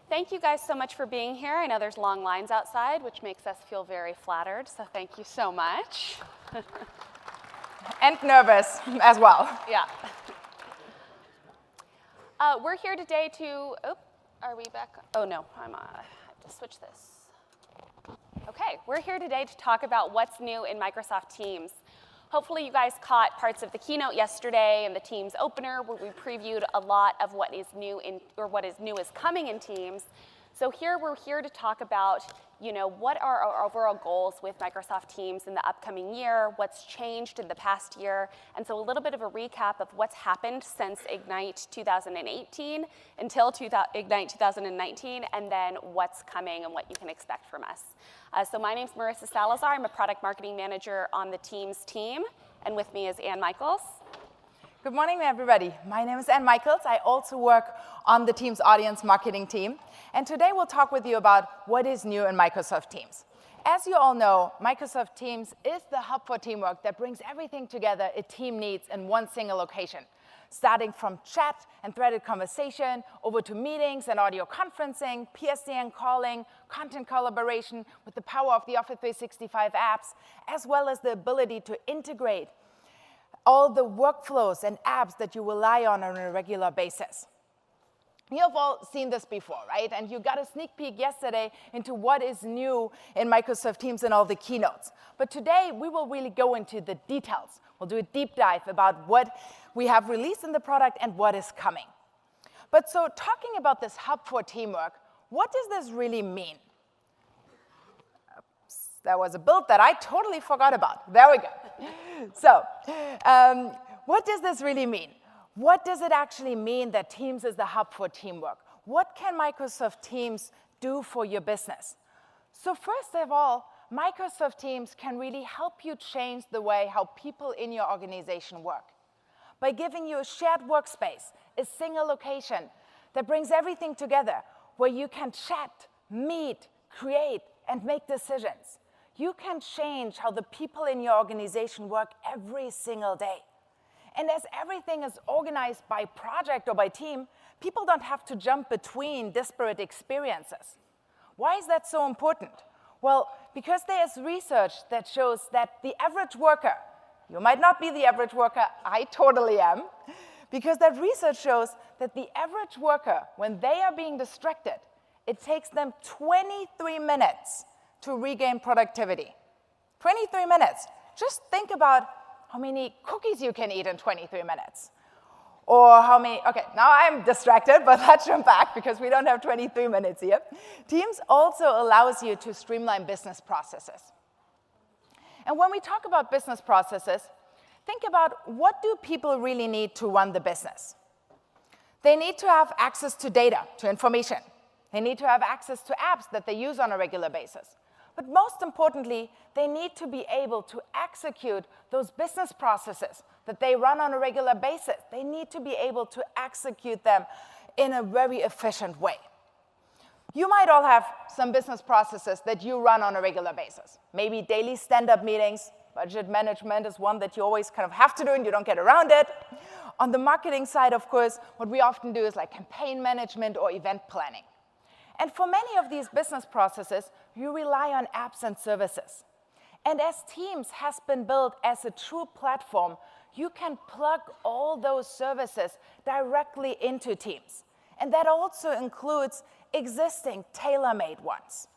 Thank you guys so much for being here. I know there's long lines outside, which makes us feel very flattered, so thank you so much. And nervous as well. Yeah. We're here today to, are we back? Oh no, I have to switch this. Okay, we're here today to talk about what's new in Microsoft Teams. Hopefully you guys caught parts of the keynote yesterday and the Teams opener where we previewed a lot of what is new what is coming in Teams. So we're here to talk about, what are our overall goals with Microsoft Teams in the upcoming year, what's changed in the past year, and so a little bit of a recap of what's happened since Ignite 2018 until Ignite 2019, and then what's coming and what you can expect from us. So my name's Marissa Salazar. I'm a product marketing manager on the Teams team, and with me is Ann Michaels. Good morning, everybody. My name is Ann Michaels. I also work on the Teams audience marketing team. And today we'll talk with you about what is new in Microsoft Teams. As you all know, Microsoft Teams is the hub for teamwork that brings everything together a team needs in one single location, starting from chat and threaded conversation over to meetings and audio conferencing, PSTN calling, content collaboration with the power of the Office 365 apps, as well as the ability to integrate all the workflows and apps that you rely on a regular basis. You have all seen this before, right? And you got a sneak peek yesterday into what is new in Microsoft Teams and all the keynotes. But today, we will really go into the details. We'll do a deep dive about what we have released in the product and what is coming. But so talking about this hub for teamwork, what does this really mean? Oops, that was a build that I totally forgot about. There we go. So what does this really mean? What does it actually mean that Teams is the hub for teamwork? What can Microsoft Teams do for your business? So first of all, Microsoft Teams can really help you change the way how people in your organization work by giving you a shared workspace, a single location that brings everything together where you can chat, meet, create, and make decisions. You can change how the people in your organization work every single day. And as everything is organized by project or by team, people don't have to jump between disparate experiences. Why is that so important? Well, because there's research that shows that the average worker, you might not be the average worker, I totally am, because that research shows that the average worker, when they are being distracted, it takes them 23 minutes to regain productivity. 23 minutes. Just think about how many cookies you can eat in 23 minutes. Or how many, okay, now I'm distracted, but let's jump back because we don't have 23 minutes here. Teams also allows you to streamline business processes. And when we talk about business processes, think about what do people really need to run the business? They need to have access to data, to information. They need to have access to apps that they use on a regular basis. But most importantly, they need to be able to execute those business processes that they run on a regular basis. They need to be able to execute them in a very efficient way. You might all have some business processes that you run on a regular basis. Maybe daily stand-up meetings. Budget management is one that you always kind of have to do and you don't get around it. On the marketing side, of course, what we often do is like campaign management or event planning. And for many of these business processes, you rely on apps and services. And as Teams has been built as a true platform, you can plug all those services directly into Teams. And that also includes existing tailor-made ones.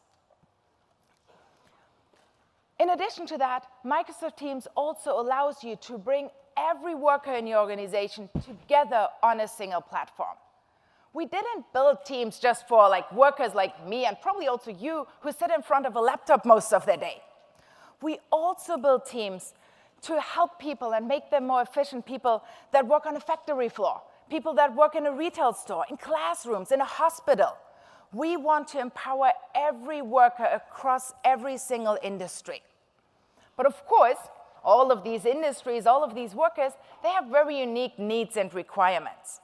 In addition to that, Microsoft Teams also allows you to bring every worker in your organization together on a single platform. We didn't build Teams just for workers like me and probably also you who sit in front of a laptop most of their day. We also built Teams to help people and make them more efficient, people that work on a factory floor, people that work in a retail store, in classrooms, in a hospital. We want to empower every worker across every single industry. But of course, all of these industries, all of these workers, they have very unique needs and requirements.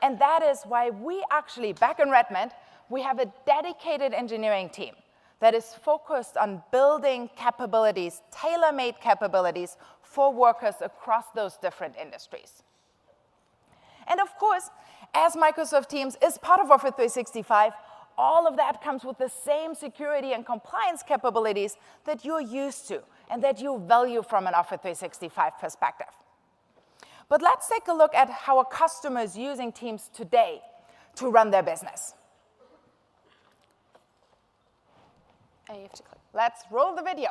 And that is why we actually, back in Redmond, we have a dedicated engineering team that is focused on building capabilities, tailor-made capabilities for workers across those different industries. And of course, as Microsoft Teams is part of Office 365, all of that comes with the same security and compliance capabilities that you're used to and that you value from an Office 365 perspective. But let's take a look at how a customer is using Teams today to run their business. You have to click. Let's roll the video.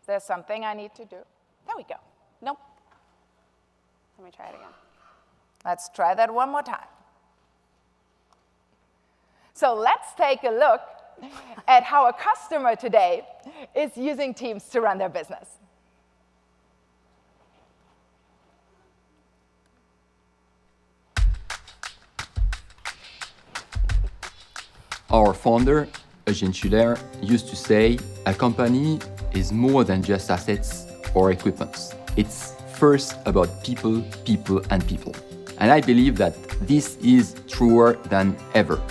There's something I need to do. There we go. Nope. Let me try it again. Let's try that one more time. So let's take a look at how a customer today is using Teams to run their business. Our founder, Eugene Schuller, used to say, a company is more than just assets or equipment. It's first about people, people, and people. And I believe that this is truer than ever.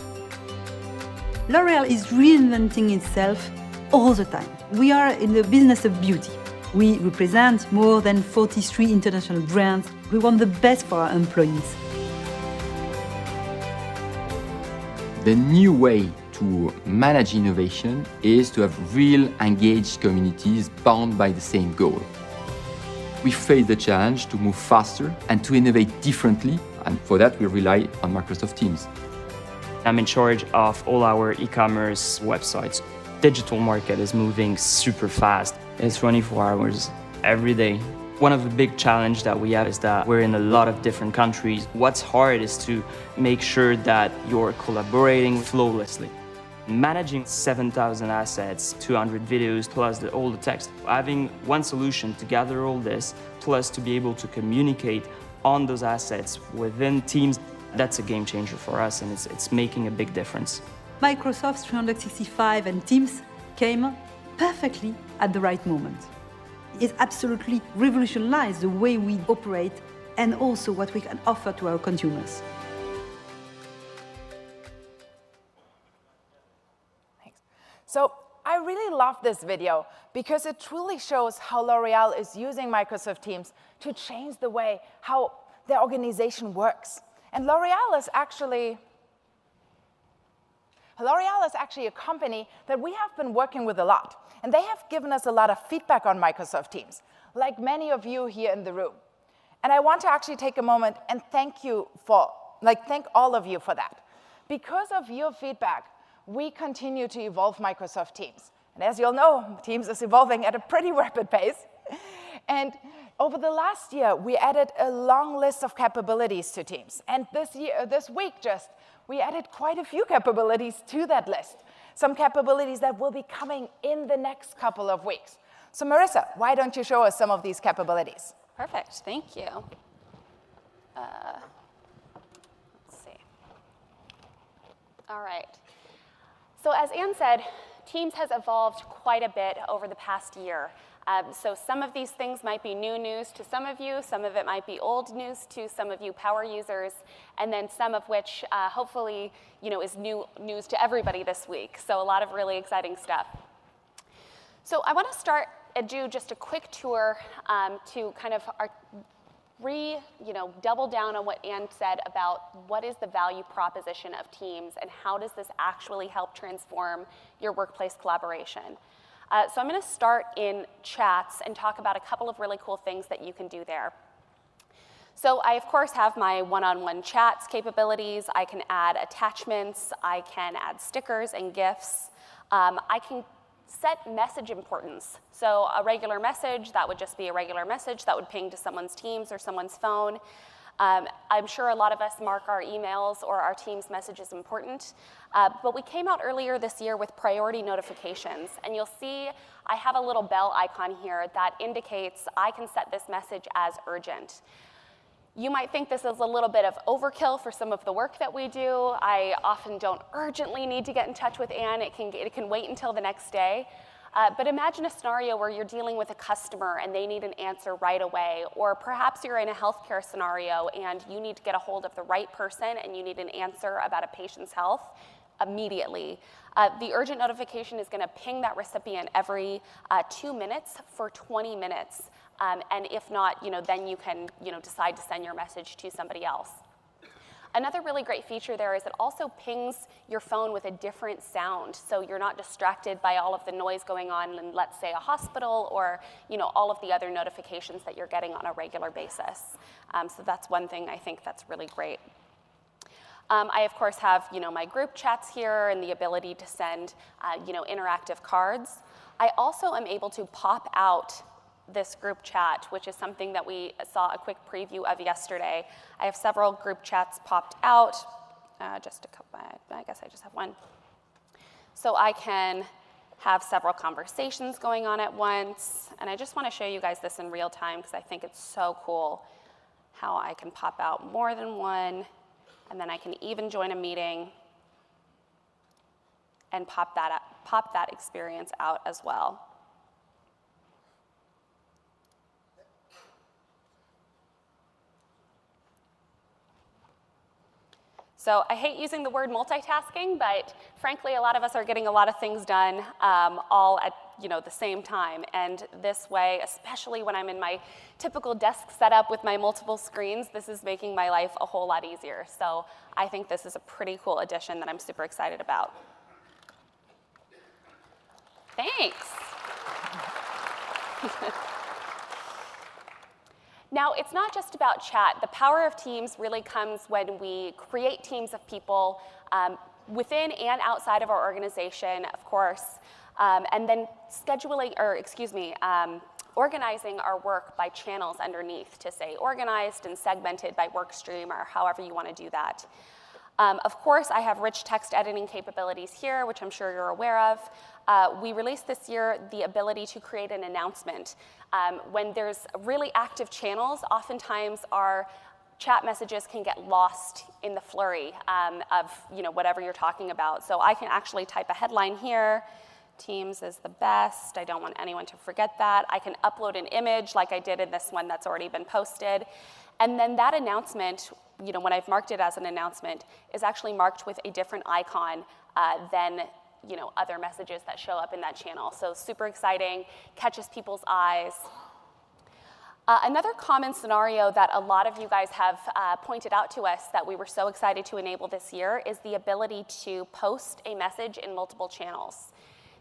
L'Oréal is reinventing itself all the time. We are in the business of beauty. We represent more than 43 international brands. We want the best for our employees. The new way to manage innovation is to have real engaged communities bound by the same goal. We face the challenge to move faster and to innovate differently, and for that we rely on Microsoft Teams. I'm in charge of all our e-commerce websites. Digital market is moving super fast. It's 24 hours every day. One of the big challenges that we have is that we're in a lot of different countries. What's hard is to make sure that you're collaborating flawlessly. Managing 7,000 assets, 200 videos, plus all the text. Having one solution to gather all this, plus to be able to communicate on those assets within Teams, that's a game changer for us, and it's making a big difference. Microsoft 365 and Teams came perfectly at the right moment. It absolutely revolutionized the way we operate and also what we can offer to our consumers. Thanks. So I really love this video because it truly shows how L'Oréal is using Microsoft Teams to change the way how their organization works. And L'Oréal is actually a company that we have been working with a lot. And they have given us a lot of feedback on Microsoft Teams, like many of you here in the room. And I want to actually take a moment and thank all of you for that. Because of your feedback, we continue to evolve Microsoft Teams. And as you'll know, Teams is evolving at a pretty rapid pace. And over the last year, we added a long list of capabilities to Teams. And this week, we added quite a few capabilities to that list. Some capabilities that will be coming in the next couple of weeks. So Marissa, why don't you show us some of these capabilities? Perfect, thank you. Let's see. All right. So as Anne said, Teams has evolved quite a bit over the past year. So some of these things might be new news to some of you, some of it might be old news to some of you power users, and then some of which hopefully is new news to everybody this week. So a lot of really exciting stuff. So I want to start and do just a quick tour to kind of double down on what Anne said about what is the value proposition of Teams and how does this actually help transform your workplace collaboration. So I'm going to start in chats and talk about a couple of really cool things that you can do there. So I, of course, have my one-on-one chats capabilities. I can add attachments. I can add stickers and GIFs. I can set message importance. So a regular message, that would just be a regular message that would ping to someone's Teams or someone's phone. I'm sure a lot of us mark our emails or our Teams messages important, but we came out earlier this year with priority notifications, and you'll see I have a little bell icon here that indicates I can set this message as urgent. You might think this is a little bit of overkill for some of the work that we do. I often don't urgently need to get in touch with Anne. It can wait until the next day. But imagine a scenario where you're dealing with a customer and they need an answer right away, or perhaps you're in a healthcare scenario and you need to get a hold of the right person and you need an answer about a patient's health immediately. The urgent notification is going to ping that recipient every 2 minutes for 20 minutes. And if not, then you can decide to send your message to somebody else. Another really great feature there is it also pings your phone with a different sound, so you're not distracted by all of the noise going on in, let's say, a hospital, or all of the other notifications that you're getting on a regular basis. So that's one thing I think that's really great. I, of course, have my group chats here and the ability to send interactive cards. I also am able to pop out this group chat, which is something that we saw a quick preview of yesterday. I have several group chats popped out, just a couple, I guess I just have one. So I can have several conversations going on at once, and I just want to show you guys this in real time because I think it's so cool how I can pop out more than one, and then I can even join a meeting and pop that experience out as well. So I hate using the word multitasking, but frankly, a lot of us are getting a lot of things done all at the same time. And this way, especially when I'm in my typical desk setup with my multiple screens, this is making my life a whole lot easier. So I think this is a pretty cool addition that I'm super excited about. Thanks. Now, it's not just about chat. The power of teams really comes when we create teams of people within and outside of our organization, of course, and then organizing our work by channels underneath to say organized and segmented by work stream or however you want to do that. Of course, I have rich text editing capabilities here, which I'm sure you're aware of. We released this year the ability to create an announcement. When there's really active channels, oftentimes our chat messages can get lost in the flurry of whatever you're talking about. So I can actually type a headline here. Teams is the best. I don't want anyone to forget that. I can upload an image like I did in this one that's already been posted. And then that announcement, when I've marked it as an announcement, is actually marked with a different icon than other messages that show up in that channel. So super exciting, catches people's eyes. Another common scenario that a lot of you guys have pointed out to us that we were so excited to enable this year is the ability to post a message in multiple channels.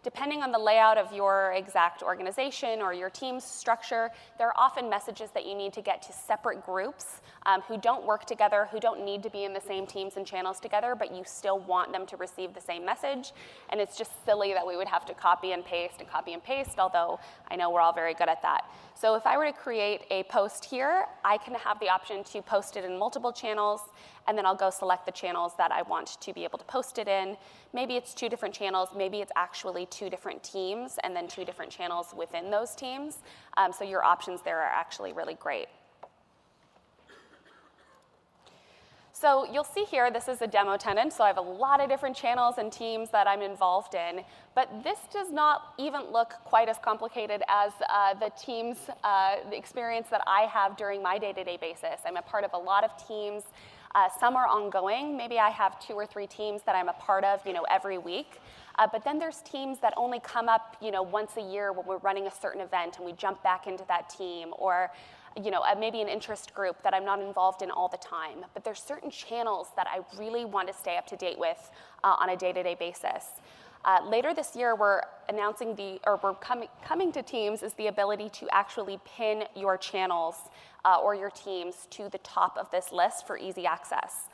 Depending on the layout of your exact organization or your team's structure, there are often messages that you need to get to separate groups who don't work together, who don't need to be in the same teams and channels together, but you still want them to receive the same message. And it's just silly that we would have to copy and paste, although I know we're all very good at that. So if I were to create a post here, I can have the option to post it in multiple channels, and then I'll go select the channels that I want to be able to post it in. Maybe it's 2 different channels, maybe it's actually 2 different teams, and then 2 different channels within those teams. So your options there are actually really great. So you'll see here, this is a demo tenant, so I have a lot of different channels and teams that I'm involved in, but this does not even look quite as complicated as the teams, the experience that I have during my day-to-day basis. I'm a part of a lot of teams. Some are ongoing. Maybe I have 2 or 3 teams that I'm a part of, every week. But then there's teams that only come up, once a year when we're running a certain event and we jump back into that team, or maybe an interest group that I'm not involved in all the time. But there's certain channels that I really want to stay up to date with on a day-to-day basis. Later this year, we're announcing coming to Teams is the ability to actually pin your channels or your teams to the top of this list for easy access.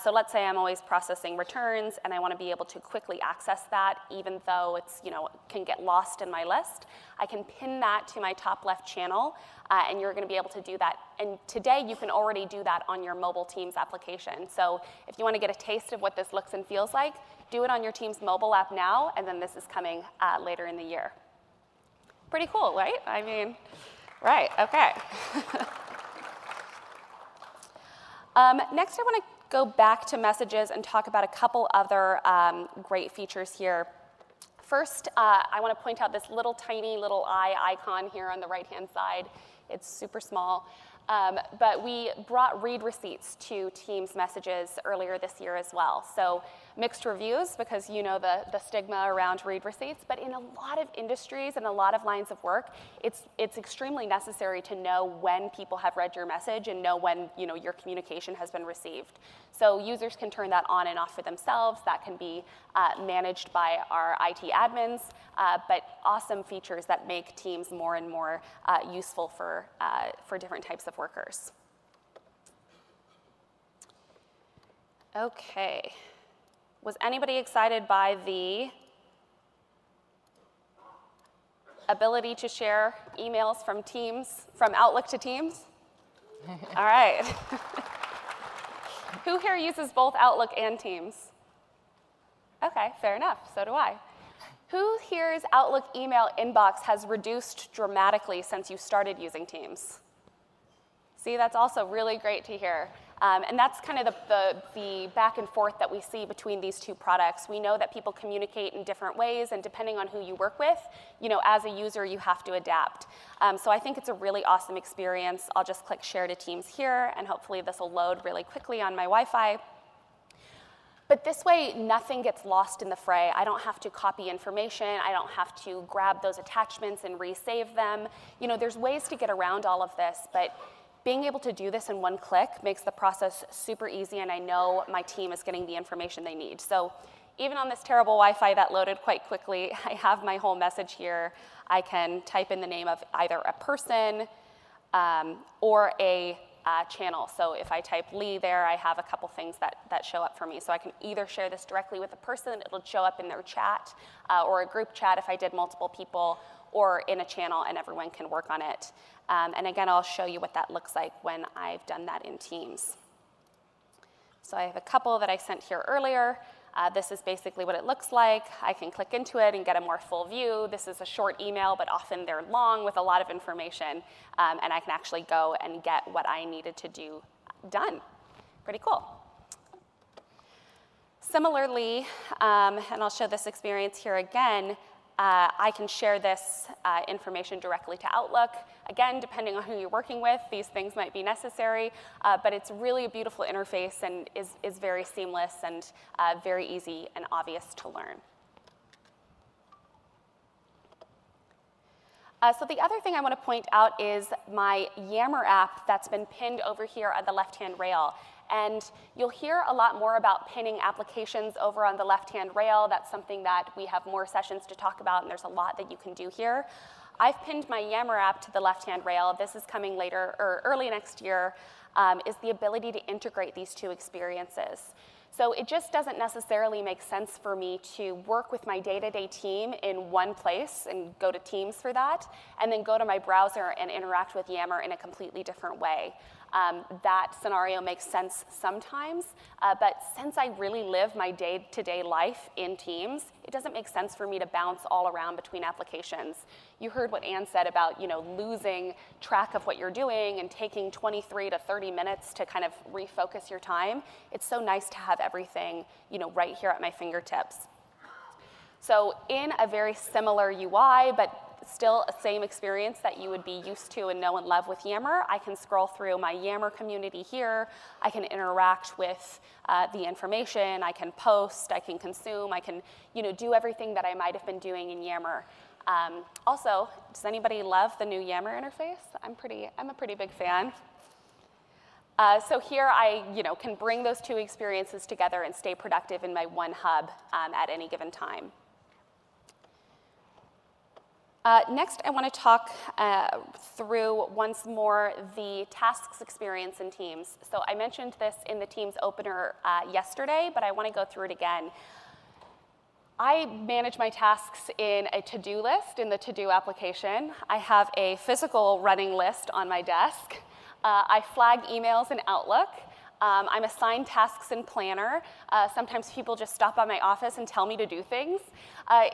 So let's say I'm always processing returns and I want to be able to quickly access that even though it's, can get lost in my list. I can pin that to my top left channel and you're going to be able to do that. And today you can already do that on your mobile Teams application. So if you want to get a taste of what this looks and feels like, do it on your Teams mobile app now, and then this is coming later in the year. Pretty cool, right? I mean, right, okay. Next I want to go back to messages and talk about a couple other great features here. First, I want to point out this tiny little eye icon here on the right-hand side. It's super small. But we brought read receipts to Teams messages earlier this year as well. So mixed reviews, because you know the stigma around read receipts, but in a lot of industries and a lot of lines of work, it's extremely necessary to know when people have read your message and know when your communication has been received. So users can turn that on and off for themselves. That can be managed by our IT admins, but awesome features that make Teams more and more useful for different types of workers. Okay. Was anybody excited by the ability to share emails from Teams, from Outlook to Teams? All right. Who here uses both Outlook and Teams? Okay, fair enough, so do I. Who here's Outlook email inbox has reduced dramatically since you started using Teams? See, that's also really great to hear. And that's kind of the back and forth that we see between these two products. We know that people communicate in different ways, and depending on who you work with, as a user, you have to adapt. So I think it's a really awesome experience. I'll just click Share to Teams here, and hopefully this will load really quickly on my Wi-Fi. But this way, nothing gets lost in the fray. I don't have to copy information. I don't have to grab those attachments and resave them. There's ways to get around all of this, but being able to do this in one click makes the process super easy, and I know my team is getting the information they need. So even on this terrible Wi-Fi that loaded quite quickly, I have my whole message here. I can type in the name of either a person or a channel. So if I type Lee there, I have a couple things that show up for me. So I can either share this directly with a person, it'll show up in their chat, or a group chat if I did multiple people, or in a channel, and everyone can work on it. And again, I'll show you what that looks like when I've done that in Teams. So I have a couple that I sent here earlier. This is basically what it looks like. I can click into it and get a more full view. This is a short email, but often they're long with a lot of information. And I can actually go and get what I needed to do done. Pretty cool. Similarly, and I'll show this experience here again, I can share this information directly to Outlook. Again, depending on who you're working with, these things might be necessary, but it's really a beautiful interface and is very seamless and very easy and obvious to learn. So the other thing I want to point out is my Yammer app that's been pinned over here on the left-hand rail. And you'll hear a lot more about pinning applications over on the left-hand rail. That's something that we have more sessions to talk about, and there's a lot that you can do here. I've pinned my Yammer app to the left-hand rail. This is coming later, or early next year, is the ability to integrate these two experiences. So it just doesn't necessarily make sense for me to work with my day-to-day team in one place and go to Teams for that, and then go to my browser and interact with Yammer in a completely different way. That scenario makes sense sometimes, but since I really live my day-to-day life in Teams, it doesn't make sense for me to bounce all around between applications. You heard what Anne said about losing track of what you're doing and taking 23 to 30 minutes to kind of refocus your time. It's so nice to have everything right here at my fingertips. So in a very similar UI, but still a same experience that you would be used to and know and love with Yammer, I can scroll through my Yammer community here. I can interact with the information. I can post. I can consume. I can do everything that I might have been doing in Yammer. Also, does anybody love the new Yammer interface? I'm a pretty big fan. So here I can bring those two experiences together and stay productive in my one hub at any given time. Next, I want to talk through once more the tasks experience in Teams. So I mentioned this in the Teams opener yesterday, but I want to go through it again. I manage my tasks in a to-do list in the to-do application. I have a physical running list on my desk. I flag emails in Outlook. I'm assigned tasks in Planner. Sometimes people just stop by my office and tell me to do things.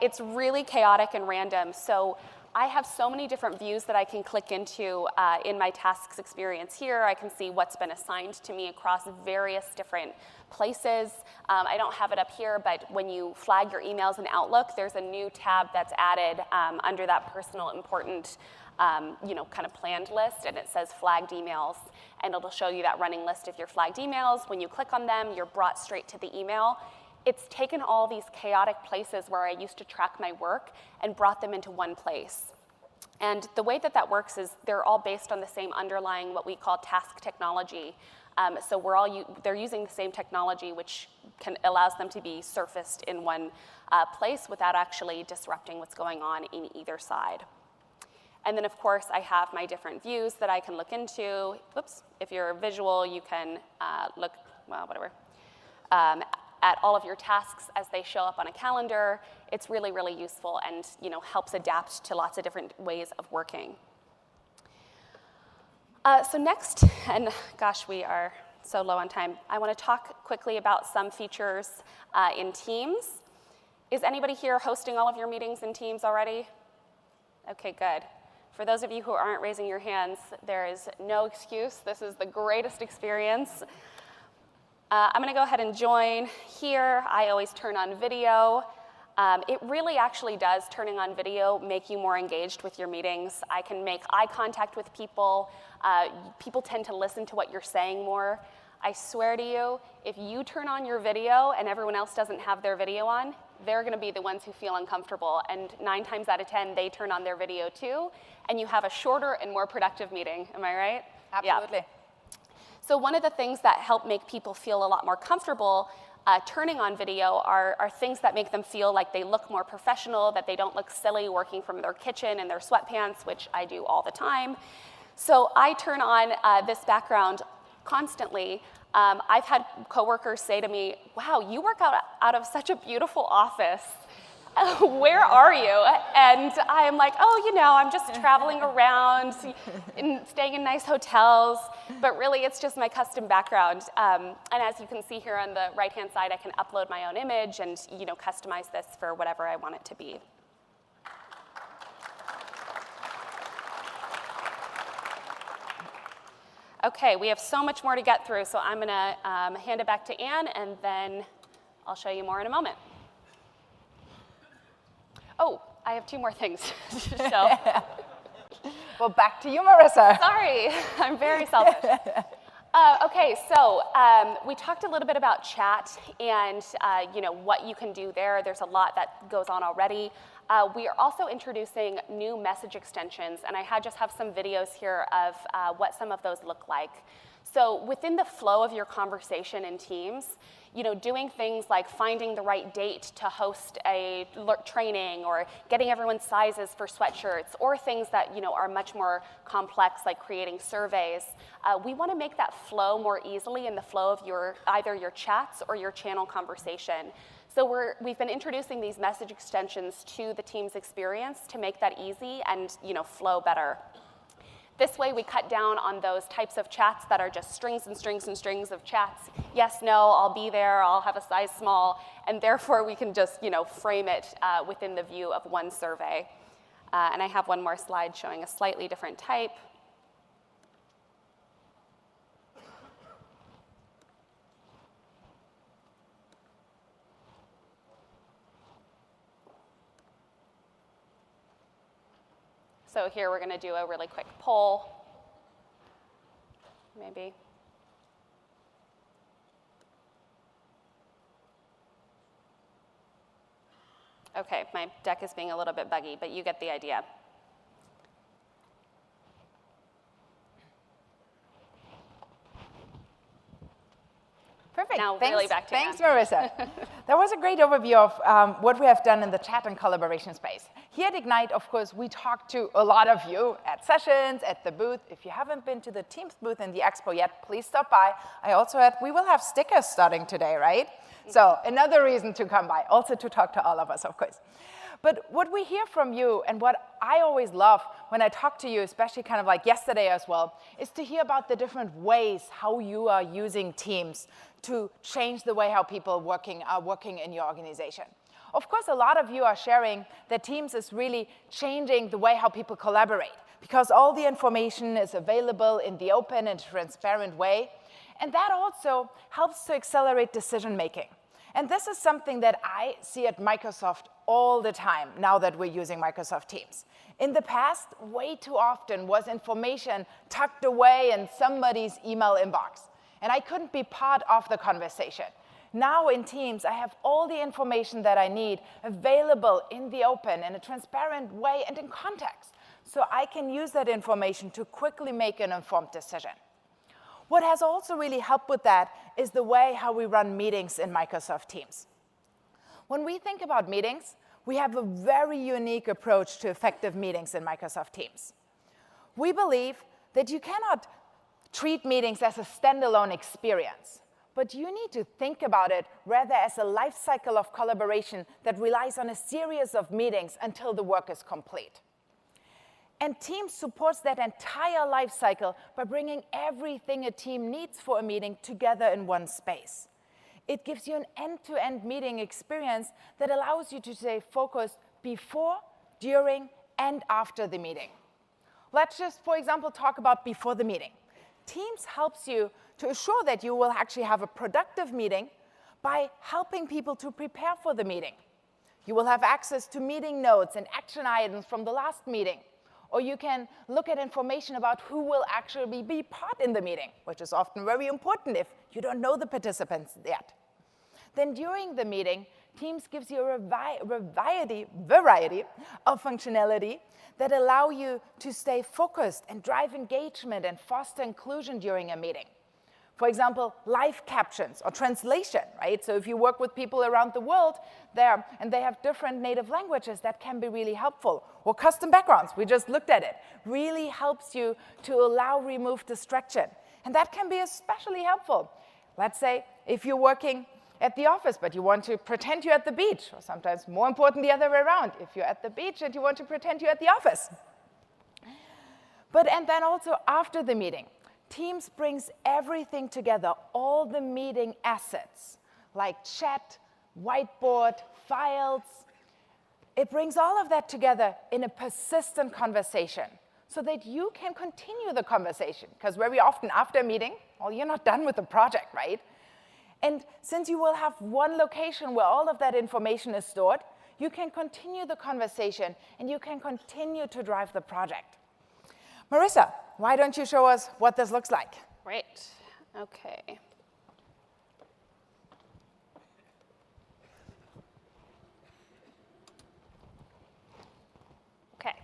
It's really chaotic and random. So I have so many different views that I can click into in my tasks experience here. I can see what's been assigned to me across various different places. I don't have it up here, but when you flag your emails in Outlook, there's a new tab that's added under that personal important kind of planned list, and it says flagged emails, and it'll show you that running list of your flagged emails. When you click on them, you're brought straight to the email. It's taken all these chaotic places where I used to track my work and brought them into one place. And the way that that works is they're all based on the same underlying what we call task technology. So they're using the same technology, which allows them to be surfaced in one place without actually disrupting what's going on in either side. And then, of course, I have my different views that I can look into. Whoops, if you're visual, you can look, well, whatever, at all of your tasks as they show up on a calendar. It's really, really useful and helps adapt to lots of different ways of working. So next, and gosh, we are so low on time, I want to talk quickly about some features in Teams. Is anybody here hosting all of your meetings in Teams already? Okay, good. For those of you who aren't raising your hands, there is no excuse. This is the greatest experience. I'm going to go ahead and join here. I always turn on video. It really actually does, turning on video, make you more engaged with your meetings. I can make eye contact with people. People tend to listen to what you're saying more. I swear to you, if you turn on your video and everyone else doesn't have their video on, they're going to be the ones who feel uncomfortable. And 9 times out of 10, they turn on their video too, and you have a shorter and more productive meeting. Am I right? Absolutely. Yeah. So one of the things that help make people feel a lot more comfortable turning on video are things that make them feel like they look more professional, that they don't look silly working from their kitchen in their sweatpants, which I do all the time. So I turn on this background constantly. I've had coworkers say to me, wow, you work out of such a beautiful office. Where are you? And I am like, oh, I'm just traveling around and staying in nice hotels. But really, it's just my custom background. And as you can see here on the right-hand side, I can upload my own image and customize this for whatever I want it to be. Okay, we have so much more to get through, so I'm going to hand it back to Anne, and then I'll show you more in a moment. Oh, I have 2 more things to show. Well, back to you, Marissa. Sorry, I'm very selfish. Okay, so we talked a little bit about chat and what you can do there. There's a lot that goes on already. We are also introducing new message extensions, and I just have some videos here of what some of those look like. So within the flow of your conversation in Teams, doing things like finding the right date to host a training, or getting everyone's sizes for sweatshirts, or things that are much more complex, like creating surveys. We want to make that flow more easily in the flow of either your chats or your channel conversation. So we've been introducing these message extensions to the Teams experience to make that easy and flow better. This way, we cut down on those types of chats that are just strings and strings and strings of chats. Yes, no, I'll be there, I'll have a size small, and therefore we can just frame it within the view of one survey. And I have one more slide showing a slightly different type. So here we're going to do a really quick poll, maybe. Okay, my deck is being a little bit buggy, but you get the idea. Perfect. Now, really back to Thanks, Marissa. That was a great overview of what we have done in the chat and collaboration space. Here at Ignite, of course, we talk to a lot of you at sessions, at the booth. If you haven't been to the Teams booth in the expo yet, please stop by. I also heard we will have stickers starting today, right? So another reason to come by, also to talk to all of us, of course. But what we hear from you, and what I always love when I talk to you, especially kind of like yesterday as well, is to hear about the different ways how you are using Teams to change the way how people are working in your organization. Of course, a lot of you are sharing that Teams is really changing the way how people collaborate, because all the information is available in the open and transparent way. And that also helps to accelerate decision making. And this is something that I see at Microsoft all the time now that we're using Microsoft Teams. In the past, way too often was information tucked away in somebody's email inbox, and I couldn't be part of the conversation. Now in Teams, I have all the information that I need available in the open in a transparent way and in context, so I can use that information to quickly make an informed decision. What has also really helped with that is the way how we run meetings in Microsoft Teams. When we think about meetings, we have a very unique approach to effective meetings in Microsoft Teams. We believe that you cannot treat meetings as a standalone experience, but you need to think about it rather as a life cycle of collaboration that relies on a series of meetings until the work is complete. And Teams supports that entire life cycle by bringing everything a team needs for a meeting together in one space. It gives you an end-to-end meeting experience that allows you to stay focused before, during, and after the meeting. Let's just, for example, talk about before the meeting. Teams helps you to assure that you will actually have a productive meeting by helping people to prepare for the meeting. You will have access to meeting notes and action items from the last meeting. Or you can look at information about who will actually be part in the meeting, which is often very important if you don't know the participants yet. Then during the meeting, Teams gives you a variety of functionality that allow you to stay focused and drive engagement and foster inclusion during a meeting. For example, live captions or translation, right? So if you work with people around the world there and they have different native languages, that can be really helpful. Or custom backgrounds, we just looked at it, really helps you to remove distraction. And that can be especially helpful. Let's say if you're working at the office, but you want to pretend you're at the beach, or sometimes more important, the other way around, if you're at the beach and you want to pretend you're at the office. And then also after the meeting, Teams brings everything together, all the meeting assets, like chat, whiteboard, files. It brings all of that together in a persistent conversation so that you can continue the conversation. Because very often after a meeting, well, you're not done with the project, right? And since you will have one location where all of that information is stored, you can continue the conversation and you can continue to drive the project. Marissa, why don't you show us what this looks like? Great. Okay. Okay.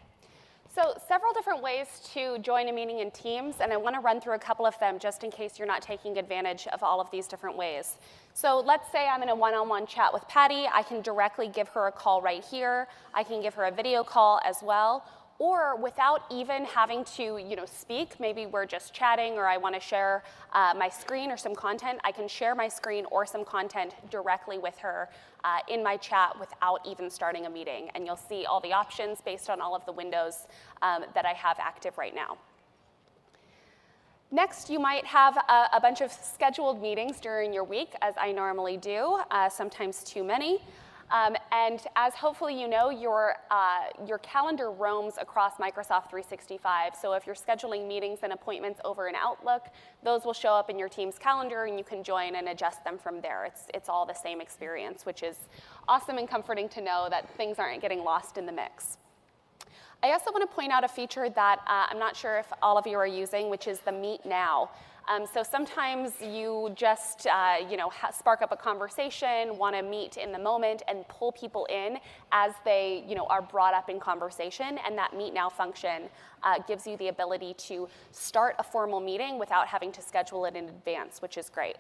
So several different ways to join a meeting in Teams, and I want to run through a couple of them just in case you're not taking advantage of all of these different ways. So let's say I'm in a one-on-one chat with Patty. I can directly give her a call right here. I can give her a video call as well. Or without even having to speak, maybe we're just chatting or I want to share my screen or some content, I can share my screen or some content directly with her in my chat without even starting a meeting. And you'll see all the options based on all of the windows that I have active right now. Next, you might have a bunch of scheduled meetings during your week, as I normally do, sometimes too many. And as hopefully you know, your calendar roams across Microsoft 365. So if you're scheduling meetings and appointments over in Outlook, those will show up in your team's calendar and you can join and adjust them from there. It's all the same experience, which is awesome and comforting to know that things aren't getting lost in the mix. I also want to point out a feature that I'm not sure if all of you are using, which is the Meet Now. So sometimes you just spark up a conversation, want to meet in the moment, and pull people in as they are brought up in conversation. And that Meet Now function gives you the ability to start a formal meeting without having to schedule it in advance, which is great.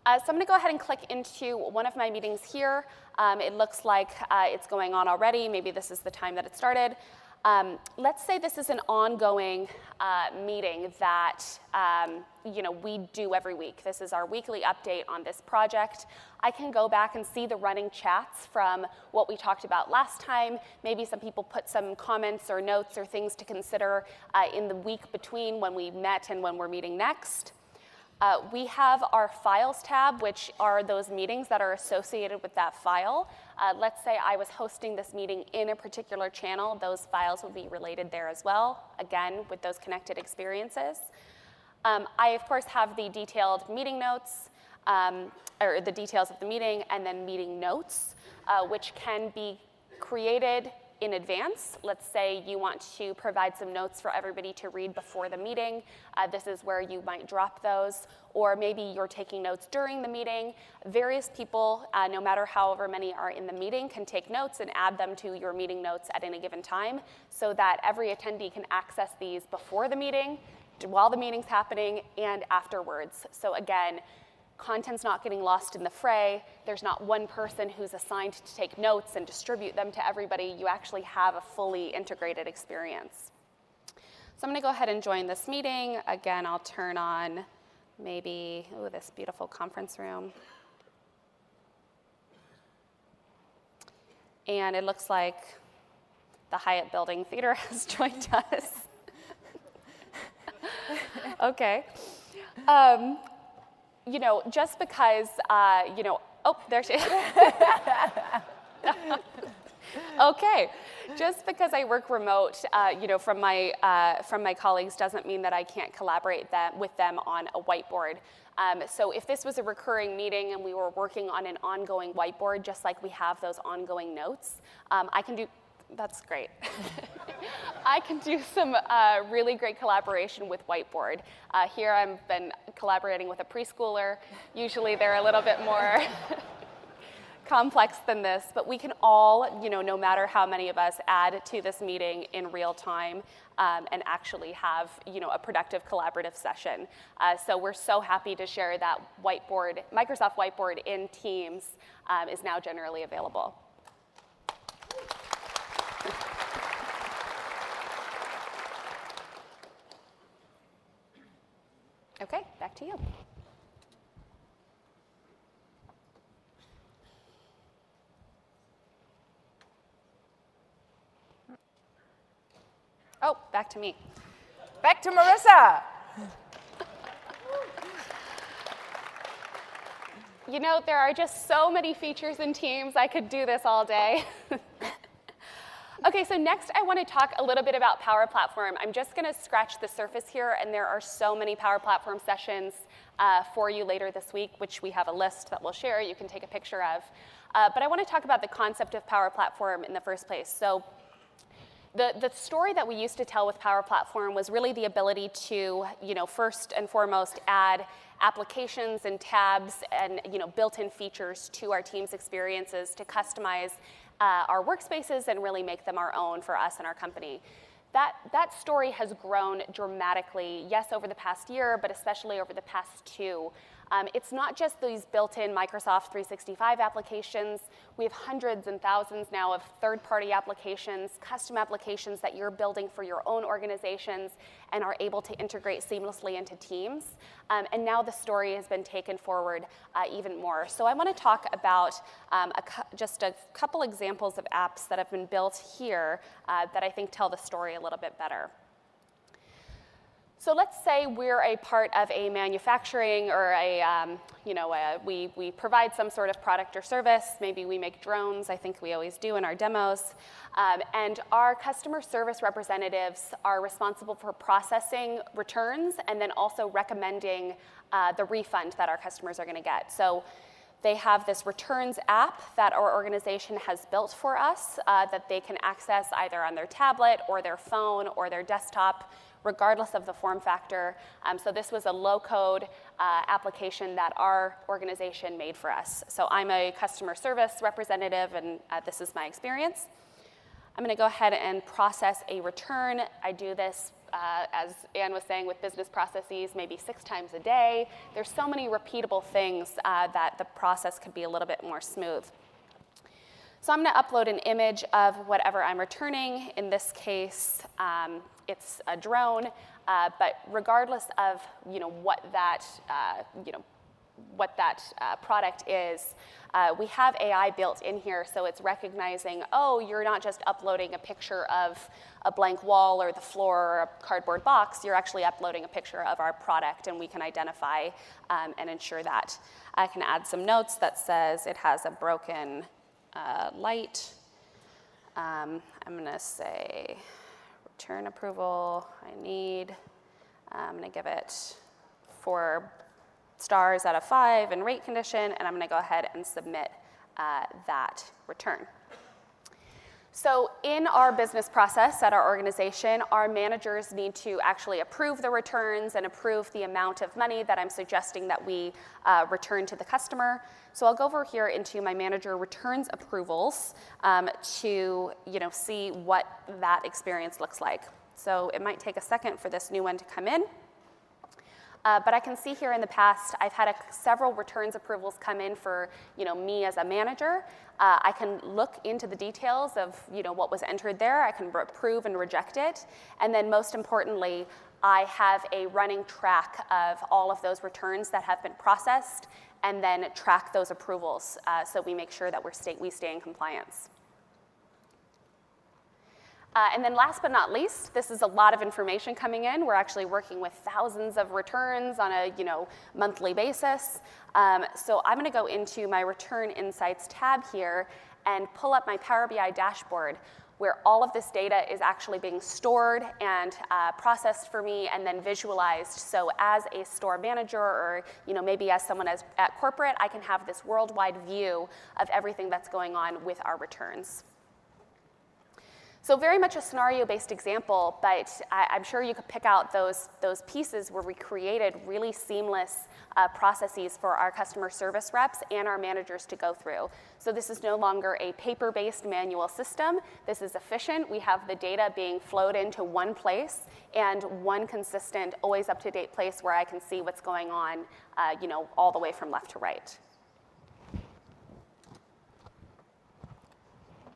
So I'm going to go ahead and click into one of my meetings here. It looks like it's going on already. Maybe this is the time that it started. Let's say this is an ongoing meeting that we do every week. This is our weekly update on this project. I can go back and see the running chats from what we talked about last time. Maybe some people put some comments or notes or things to consider in the week between when we met and when we're meeting next. We have our Files tab, which are those meetings that are associated with that file. Let's say I was hosting this meeting in a particular channel. Those files would be related there as well, again, with those connected experiences. I, of course, have the detailed meeting notes. or the details of the meeting, and then meeting notes, which can be created in advance. Let's say you want to provide some notes for everybody to read before the meeting. This is where you might drop those. Or maybe you're taking notes during the meeting. Various people, no matter however many are in the meeting, can take notes and add them to your meeting notes at any given time so that every attendee can access these before the meeting, while the meeting's happening, and afterwards. So again, content's not getting lost in the fray. There's not one person who's assigned to take notes and distribute them to everybody. You actually have a fully integrated experience. So I'm going to go ahead and join this meeting. Again, I'll turn on maybe this beautiful conference room. And it looks like the Hyatt Building Theater has joined us. Okay. You know, just because, you know, oh, there she is. Okay, just because I work remote, you know, from my colleagues doesn't mean that I can't collaborate with them on a whiteboard. So if this was a recurring meeting and we were working on an ongoing whiteboard, just like we have those ongoing notes, I can do. That's great. I can do some really great collaboration with whiteboard. Here I've been collaborating with a preschooler. Usually they're a little bit more complex than this, but we can all, you know, no matter how many of us, add to this meeting in real time and actually have, you know, a productive collaborative session. So we're so happy to share that whiteboard, Microsoft Whiteboard in Teams is now generally available. Okay, back to you. Oh, back to me. Back to Marissa. You know, there are just so many features in Teams. I could do this all day. Okay, so next I want to talk a little bit about Power Platform. I'm just going to scratch the surface here, and there are so many Power Platform sessions for you later this week, which we have a list that we'll share you can take a picture of. But I want to talk about the concept of Power Platform in the first place. So the story that we used to tell with Power Platform was really the ability to, you know, first and foremost add applications and tabs and, you know, built-in features to our Teams experiences to customize our workspaces and really make them our own for us and our company. That story has grown dramatically, yes, over the past year, but especially over the past two. It's not just these built-in Microsoft 365 applications. We have hundreds and thousands now of third-party applications, custom applications that you're building for your own organizations and are able to integrate seamlessly into Teams. And now the story has been taken forward even more. So I want to talk about just a couple examples of apps that have been built here that I think tell the story a little bit better. So let's say we're a part of a manufacturing or we provide some sort of product or service. Maybe we make drones. I think we always do in our demos. And our customer service representatives are responsible for processing returns and then also recommending the refund that our customers are going to get. So they have this returns app that our organization has built for us that they can access either on their tablet or their phone or their desktop, regardless of the form factor. So this was a low-code application that our organization made for us. So I'm a customer service representative, and this is my experience. I'm going to go ahead and process a return. I do this, as Anne was saying, with business processes, maybe 6 times a day. There's so many repeatable things that the process could be a little bit more smooth. So I'm going to upload an image of whatever I'm returning. In this case, it's a drone, but regardless of what that product is, we have AI built in here, so it's recognizing, oh, you're not just uploading a picture of a blank wall or the floor or a cardboard box, you're actually uploading a picture of our product, and we can identify and ensure that. I can add some notes that says it has a broken light. I'm going to say return approval. I'm going to give it 4 stars out of 5 in rate condition, and I'm going to go ahead and submit that return. So in our business process at our organization, our managers need to actually approve the returns and approve the amount of money that I'm suggesting that we return to the customer. So I'll go over here into my manager returns approvals to see what that experience looks like. So it might take a second for this new one to come in. But I can see here in the past, I've had several returns approvals come in for me as a manager. I can look into the details of what was entered there. I can approve and reject it. And then most importantly, I have a running track of all of those returns that have been processed and then track those approvals so we make sure that we stay in compliance. And then last but not least, this is a lot of information coming in. We're actually working with thousands of returns on a monthly basis. So I'm going to go into my Return Insights tab here and pull up my Power BI dashboard where all of this data is actually being stored and processed for me and then visualized. So as a store manager or maybe as someone at corporate, I can have this worldwide view of everything that's going on with our returns. So very much a scenario-based example, but I'm sure you could pick out those pieces where we created really seamless processes for our customer service reps and our managers to go through. So this is no longer a paper-based manual system. This is efficient. We have the data being flowed into one place and one consistent, always up-to-date place where I can see what's going on, all the way from left to right.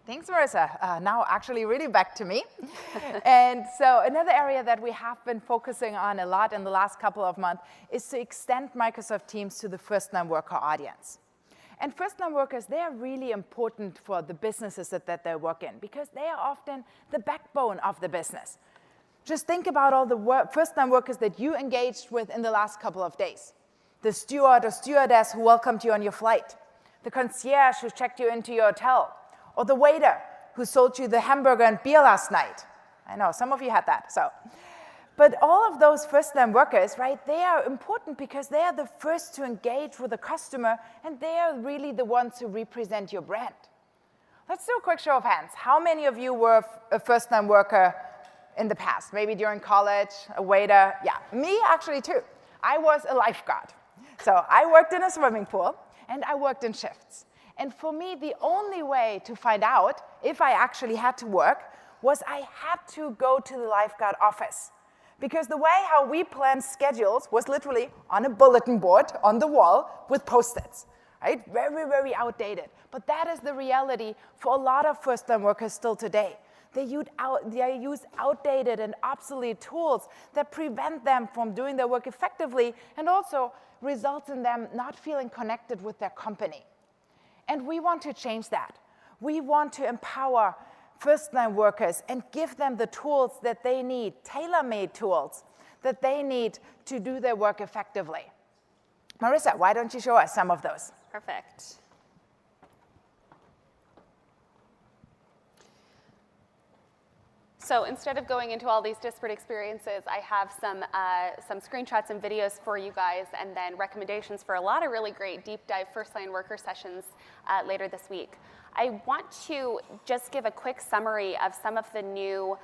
Thanks, Marissa. Now actually really back to me. And so another area that we have been focusing on a lot in the last couple of months is to extend Microsoft Teams to the first-time worker audience. And first-time workers, they are really important for the businesses that they work in because they are often the backbone of the business. Just think about all the first-time workers that you engaged with in the last couple of days. The steward or stewardess who welcomed you on your flight. The concierge who checked you into your hotel. Or the waiter who sold you the hamburger and beer last night. I know, some of you had that. But all of those first-time workers, right, they are important because they are the first to engage with the customer and they are really the ones who represent your brand. Let's do a quick show of hands. How many of you were a first-time worker in the past? Maybe during college, a waiter? Yeah, me actually too. I was a lifeguard. So I worked in a swimming pool and I worked in shifts. And for me, the only way to find out if I actually had to work was I had to go to the lifeguard office. Because the way how we planned schedules was literally on a bulletin board on the wall with Post-its, right? Very, very outdated. But that is the reality for a lot of first-time workers still today. They use outdated and obsolete tools that prevent them from doing their work effectively and also results in them not feeling connected with their company. And we want to change that. We want to empower first-time workers and give them the tools that they need, tailor-made tools that they need to do their work effectively. Marissa, why don't you show us some of those? Perfect. So instead of going into all these disparate experiences, I have some screenshots and videos for you guys and then recommendations for a lot of really great deep dive first-line worker sessions later this week. I want to just give a quick summary of some of the new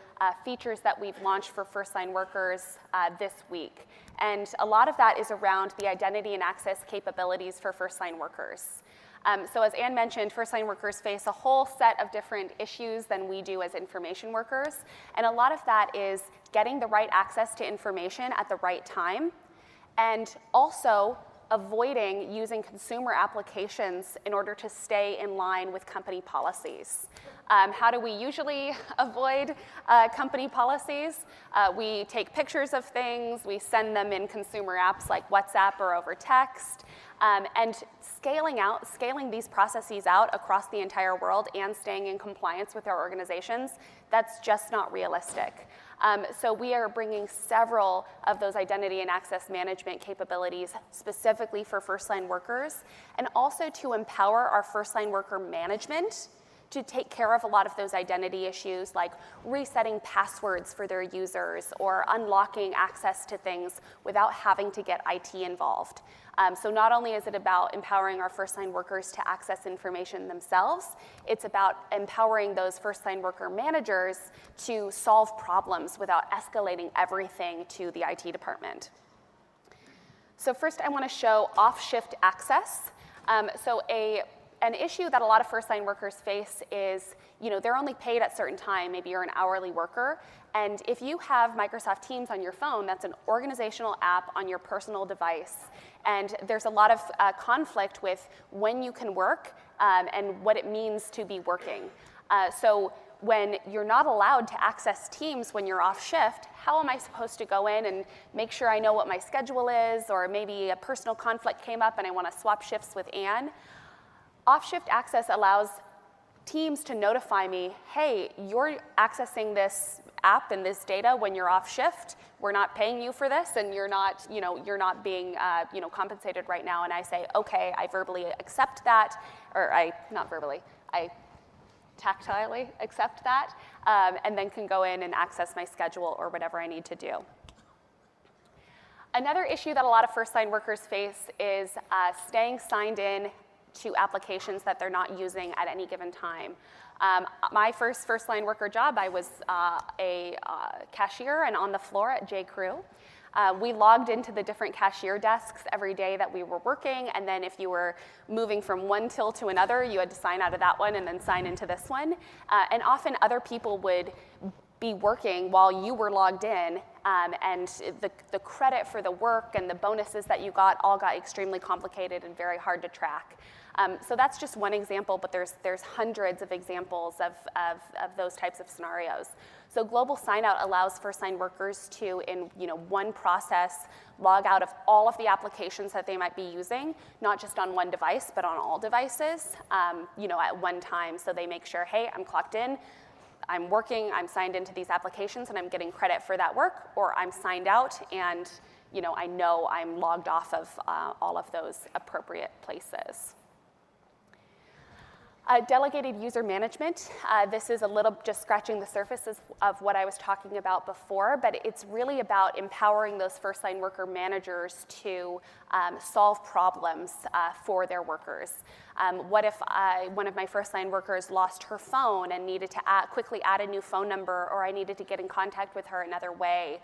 features that we've launched for first-line workers this week. And a lot of that is around the identity and access capabilities for first-line workers. So as Anne mentioned, first-line workers face a whole set of different issues than we do as information workers. And a lot of that is getting the right access to information at the right time, and also avoiding using consumer applications in order to stay in line with company policies. How do we usually avoid company policies? We take pictures of things, we send them in consumer apps like WhatsApp or over text, and scaling these processes out across the entire world and staying in compliance with our organizations, that's just not realistic. So we are bringing several of those identity and access management capabilities specifically for first-line workers, and also to empower our first-line worker management to take care of a lot of those identity issues, like resetting passwords for their users or unlocking access to things without having to get IT involved. So not only is it about empowering our first-line workers to access information themselves, it's about empowering those first-line worker managers to solve problems without escalating everything to the IT department. So first I want to show off-shift access. An issue that a lot of first-line workers face is, they're only paid at a certain time. Maybe you're an hourly worker. And if you have Microsoft Teams on your phone, that's an organizational app on your personal device. And there's a lot of conflict with when you can work and what it means to be working. So when you're not allowed to access Teams when you're off shift, how am I supposed to go in and make sure I know what my schedule is, or maybe a personal conflict came up and I want to swap shifts with Anne? Off-shift access allows Teams to notify me, hey, you're accessing this app and this data when you're off shift. We're not paying you for this, and you're not being compensated right now. And I say, okay, I verbally accept that, or I tactilely accept that, and then can go in and access my schedule or whatever I need to do. Another issue that a lot of first-line workers face is staying signed in to applications that they're not using at any given time. My first-line worker job, I was a cashier and on the floor at J.Crew. We logged into the different cashier desks every day that we were working, and then if you were moving from one till to another, you had to sign out of that one and then sign into this one. And often other people would be working while you were logged in, and the credit for the work and the bonuses that you got all got extremely complicated and very hard to track. So that's just one example, but there's hundreds of examples of those types of scenarios. So global sign-out allows first-line workers to, in one process, log out of all of the applications that they might be using, not just on one device, but on all devices, at one time. So they make sure, hey, I'm clocked in, I'm working, I'm signed into these applications, and I'm getting credit for that work, or I'm signed out, and I know I'm logged off of all of those appropriate places. Delegated user management. This is a little just scratching the surface of what I was talking about before, but it's really about empowering those first-line worker managers to solve problems for their workers. What if one of my first-line workers lost her phone and needed to quickly add a new phone number, or I needed to get in contact with her another way?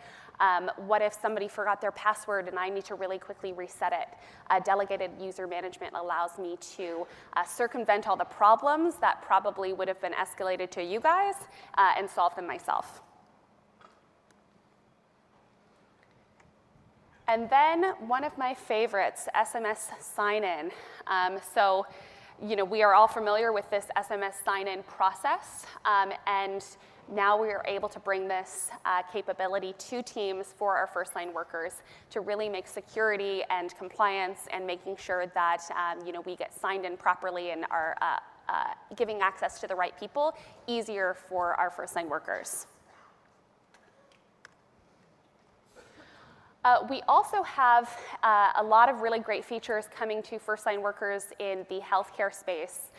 What if somebody forgot their password and I need to really quickly reset it? Delegated user management allows me to circumvent all the problems that probably would have been escalated to you guys and solve them myself. And then one of my favorites, SMS sign-in. We are all familiar with this SMS sign-in process, and now we are able to bring this capability to Teams for our first-line workers to really make security and compliance and making sure that we get signed in properly and are giving access to the right people easier for our first-line workers. We also have a lot of really great features coming to first-line workers in the healthcare space.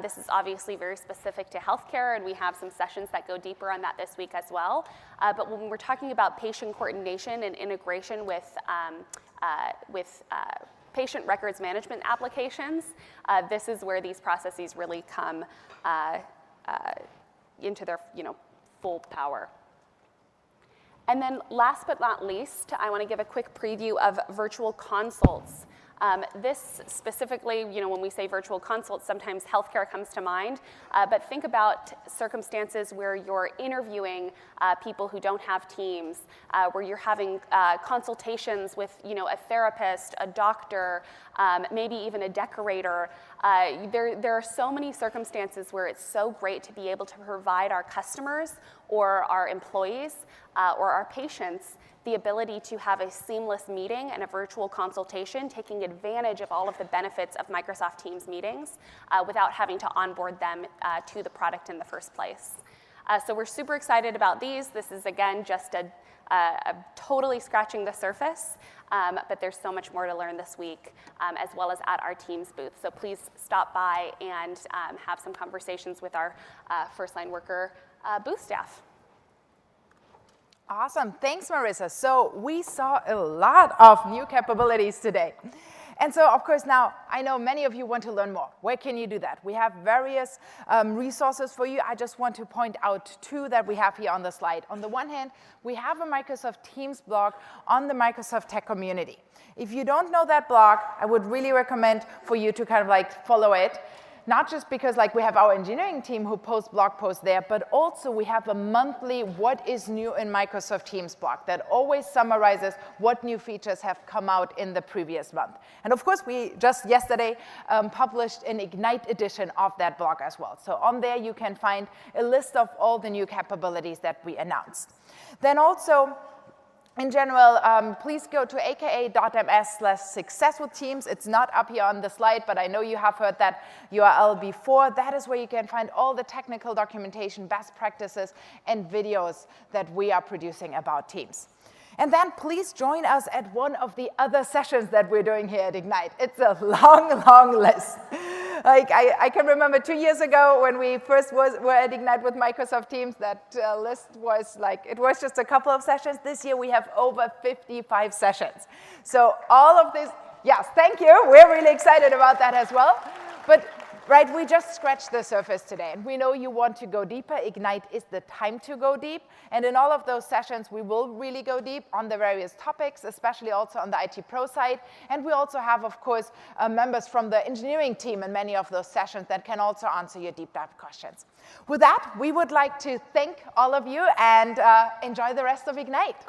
This is obviously very specific to healthcare, and we have some sessions that go deeper on that this week as well. But when we're talking about patient coordination and integration with patient records management applications, this is where these processes really come into their full power. And then last but not least, I want to give a quick preview of virtual consults. This specifically, when we say virtual consults, sometimes healthcare comes to mind, but think about circumstances where you're interviewing people who don't have Teams, where you're having consultations with a therapist, a doctor, maybe even a decorator. There are so many circumstances where it's so great to be able to provide our customers or our employees or our patients the ability to have a seamless meeting and a virtual consultation, taking advantage of all of the benefits of Microsoft Teams meetings without having to onboard them to the product in the first place. So we're super excited about these. This is, again, just a totally scratching the surface, but there's so much more to learn this week, as well as at our Teams booth. So please stop by and have some conversations with our first-line worker booth staff. Awesome. Thanks, Marissa. So we saw a lot of new capabilities today. And so, of course, now I know many of you want to learn more. Where can you do that? We have various resources for you. I just want to point out two that we have here on the slide. On the one hand, we have a Microsoft Teams blog on the Microsoft Tech community. If you don't know that blog, I would really recommend for you to kind of like follow it. Not just because like we have our engineering team who posts blog posts there, but also we have a monthly what is new in Microsoft Teams blog that always summarizes what new features have come out in the previous month. And of course, we just yesterday published an Ignite edition of that blog as well. So on there, you can find a list of all the new capabilities that we announced. Then also, in general, please go to aka.ms/successwithteams. It's not up here on the slide, but I know you have heard that URL before. That is where you can find all the technical documentation, best practices, and videos that we are producing about Teams. And then please join us at one of the other sessions that we're doing here at Ignite. It's a long, long list. Like I can remember 2 years ago when we first were at Ignite with Microsoft Teams, that list was like, it was just a couple of sessions. This year we have over 55 sessions. So all of this, yes, thank you. We're really excited about that as well. But right, we just scratched the surface today, and we know you want to go deeper. Ignite is the time to go deep, and in all of those sessions, we will really go deep on the various topics, especially also on the IT Pro side, and we also have, of course, members from the engineering team in many of those sessions that can also answer your deep dive questions. With that, we would like to thank all of you and enjoy the rest of Ignite.